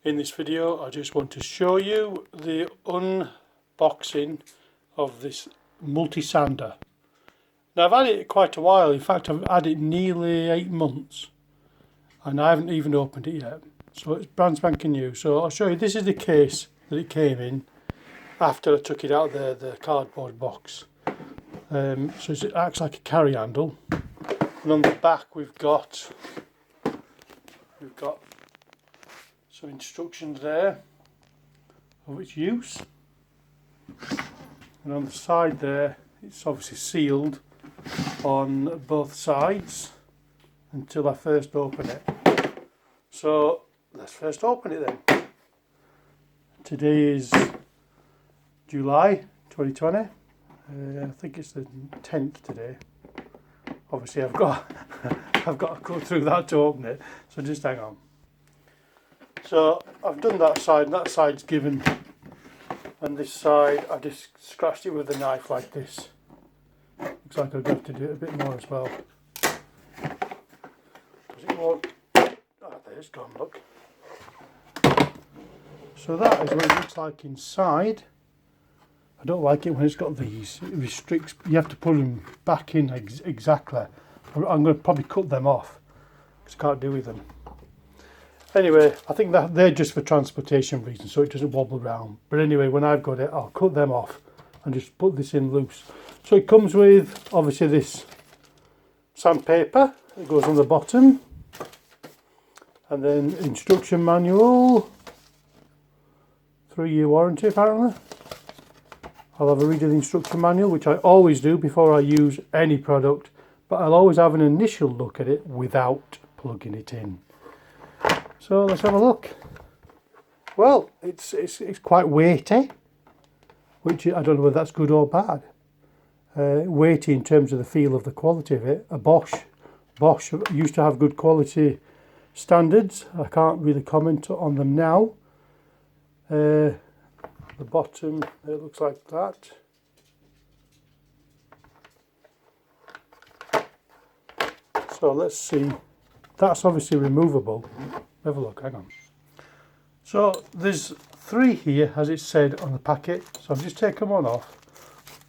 In this video I just want to show you the unboxing of this Multisander. Now I've had it quite a while, in fact I've had it nearly 8 months and I haven't even opened it yet. So it's brand spanking new. So I'll show you, this is the case that it came in after I took it out of the cardboard box. So it acts like a carry handle, and on the back we've got some instructions there of its use, and on the side there it's obviously sealed on both sides until I first open it. So let's first open it then. Today is July 2020. I think it's the 10th today. Obviously I've got to go through that to open it, so just hang on. So I've done that side, and that side's given, and this side I just scratched it with a knife like this. Looks like I'll have to do it a bit more as well, because it won't. Ah, there it's gone, look. So that is what it looks like inside. I don't like it when it's got these. It restricts. You have to put them back in exactly. I'm going to probably cut them off because I can't do with them. Anyway, I think that they're just for transportation reasons, so it doesn't wobble around. But anyway, when I've got it, I'll cut them off and just put this in loose. So it comes with obviously this sandpaper that goes on the bottom, and then instruction manual, 3-year warranty apparently. I'll have a read of the instruction manual, which I always do before I use any product, but I'll always have an initial look at it without plugging it in. So let's have a look. Well, it's quite weighty, which I don't know whether that's good or bad. Weighty in terms of the feel of the quality of it. Bosch used to have good quality standards. I can't really comment on them now. The bottom, it looks like that. So let's see. That's obviously removable. Have a look, hang on. So there's 3 here, as it said on the packet. So I've just taken one off.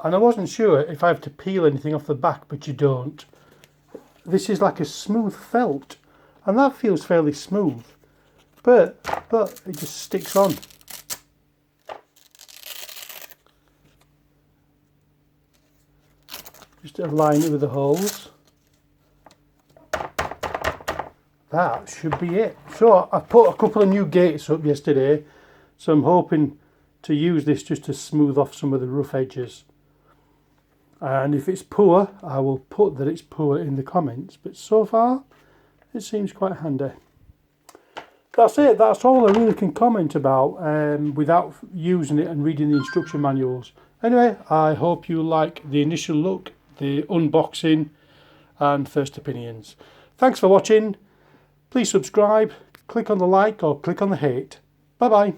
And I wasn't sure if I have to peel anything off the back, but you don't. This is like a smooth felt, and that feels fairly smooth. But it just sticks on. Just align it with the holes. That should be it. So I put a couple of new gates up yesterday, so I'm hoping to use this just to smooth off some of the rough edges. And if it's poor, I will put that it's poor in the comments, but so far it seems quite handy. That's it. That's all I really can comment about without using it and reading the instruction manuals. Anyway, I hope you like the initial look, the unboxing and first opinions. Thanks for watching. Please subscribe, click on the like or click on the hate. Bye bye.